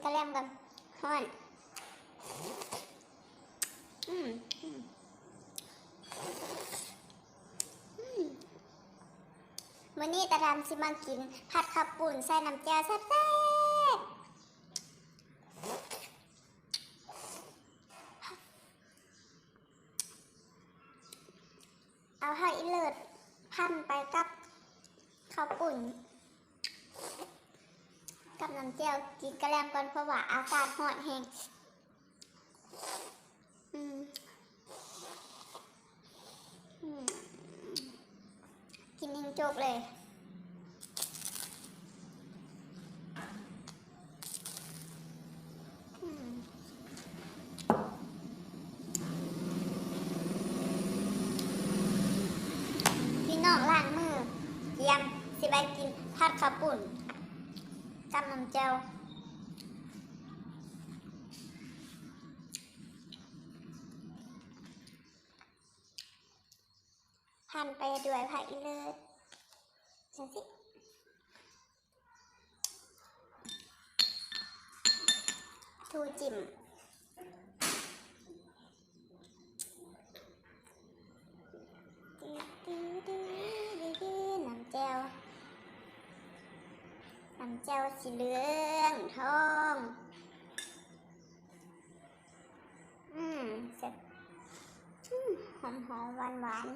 กระแลมกันฮ้อนอืมอืมอืมวันนี้ตาดำสิมากินผัดข้าวปุ้นใส่น้ำแจ่วแซ่บๆเอาให้เลิศพันไปกับข้าวปุ้นกับน้ำแจ่วกินกระแลมก่อนเพราะว่าอากาศร้อนแห้งอืมอืมกินหนึ่งโจกเลยพี่น้องล้างมือเตรียมสิไปกินผัดข้าวปุ้นกับน้ำแจ่วพันไปด้วยผักอีเลิศจังสิทูจิ่มน้ำแจ่วสีเหลืองทองเสร็จหอมหวาน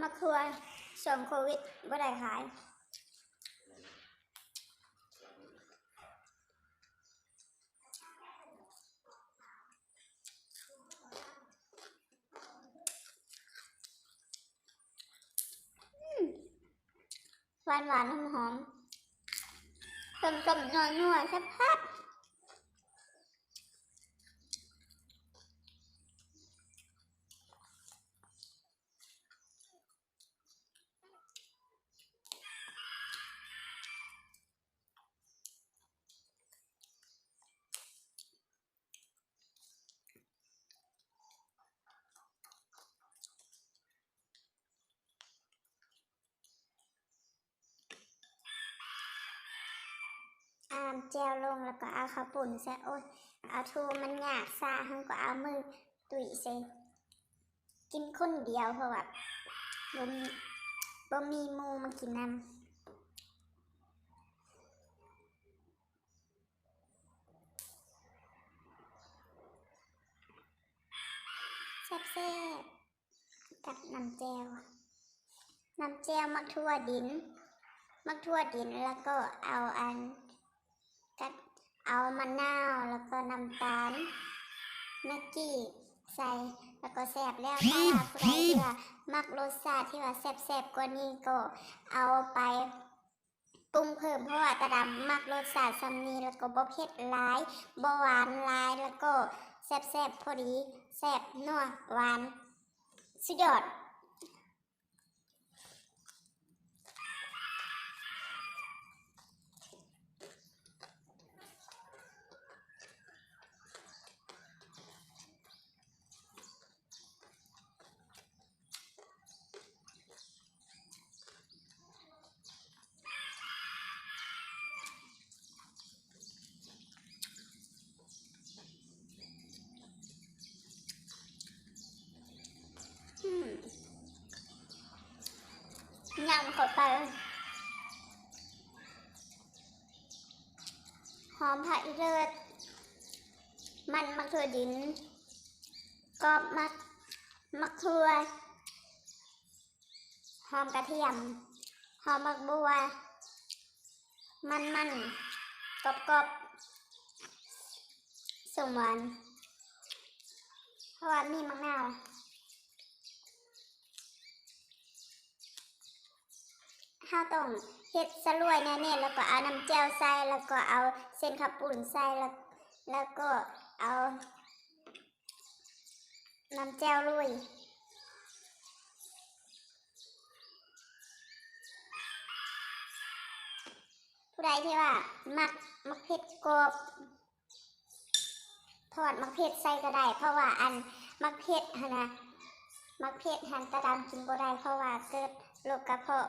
มะเขือช่วงโควิดบ่ได้ขายหวานหอมต้มนัวแซ่บแจ่วลงแล้วก็เอาข้าวปุ้นใส่โอ้ยเอาทูมันยากซาหังก็เอามือตุ๋ยใส่กินคนเดียวเพราะว่าบ่มีหมูมากินนำแซ่บกับน้ำแจ่วมักทั่วดินแล้วก็เอาเอามะนาวแล้วก็น้ำตาลแม็กกี้ใส่แล้วก็แซ่บแล้วถ้าผู้ใดที่ว่ามักรสชาติที่ว่าแซ่บกว่านี้ก็เอาไปปรุงเพิ่มเพราะว่าตาดำมักรสชาติซ้ำนี้แล้วก็บ่เผ็ดร้ายบ่หวานร้ายแล้วก็แซ่บพอดีแซ่บนัวหวานสุดยอดยำเข้าไปหอมผักอีเลิศมันมะเขือดินกรอบมะเขือหอมกระเทียมหอมมะบัวมันกรอบสมหวานเพราะว่ามีมะนาวข้าวต้องเฮ็ดสลวยแน่ๆแล้วก็เอาน้ำแจ่วใส่แล้วก็เอาเส้นข้าวปุ้นใส่แล้วก็เอาน้ำแจ่วลุย ผู้ใดที่ว่ามักเผ็ดกบทอดมักเผ็ดใส่ก็ได้เพราะว่าอันมักเผ็ดหั่นนะมักเผ็ดหันตะดำกินบ่ได้เพราะว่าเกิดโรคกระเพาะ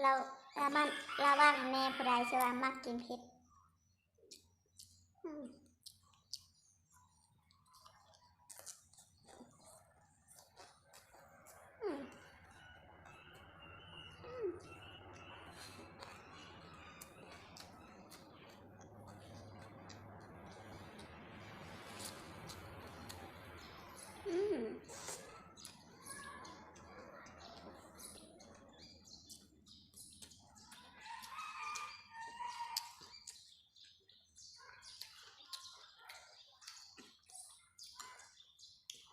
เรามันระวังแน่ผู้ใดที่ว่ามักกินเผ็ดอืมอืมอืม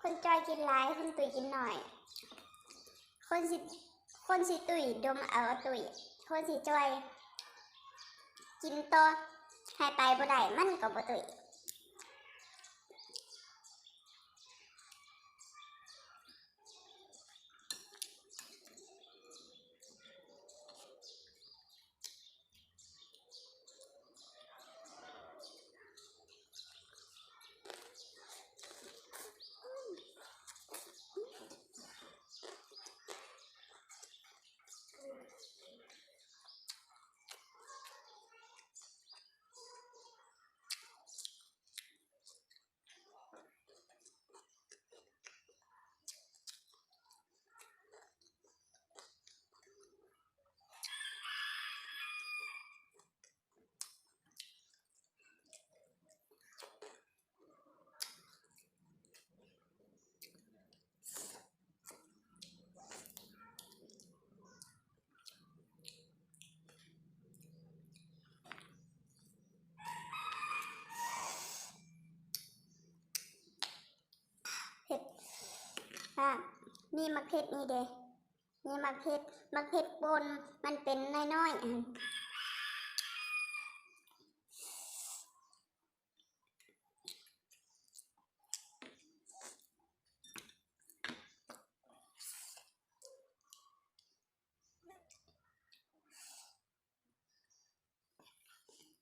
คนจอยกินหลายคนตุยกินหน่อยคนสิคนสิตุยดมเอาตุยคนสิจอยกินต่อให้ไปบ่ได้มันก็บ่ตุยเผ็ดอ่ะนี่มักเผ็ดนี่เด้นี่มักเผ็ดป่นมันเป็นน้อยๆ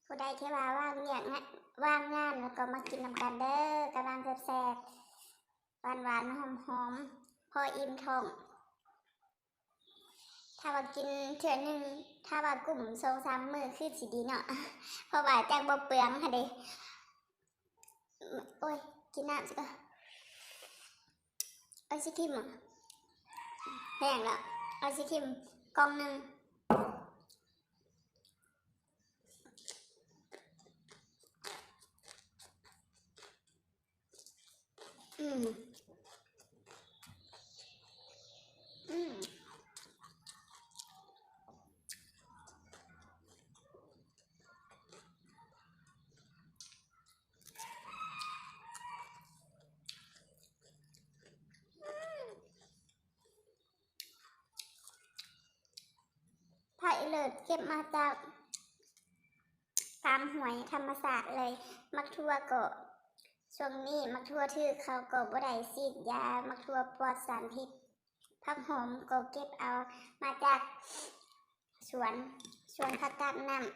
ผู้ใดที่ว่าว่างเวียกนะว่างงานแล้วก็มากินนำกันเด้อกำลังแซ่บๆหวานๆหอมๆพออิ่มท้องถ้าว่ากินเทื่อหนึงถ้าว่ากลุ่ม2-3 มื้อคือสิดีเนาะเพราะว่าจังบ่เปลืองค่ะเด้โอ้ยกินน้ำสิก็ไอศครีมอ่ะแพงละไอศครีมกล่องหนึงอืมอืมถ้าอีเลิศเก็บมาจากฟาร์มหวยธรรมศาสตร์เลยมักทั่วก็ช่วงนี้มักทั่วถือเขาก็บ่ได้ฉีดยามักทั่วปลอดสารพิษผักหอมก็เก็บเอามาจากสวนสวนผักกาดน้ำ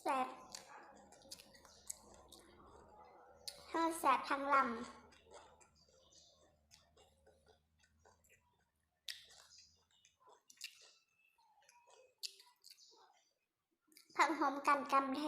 แซ่บทั้งแซ่บทั้งลำผักหอมกันกำแท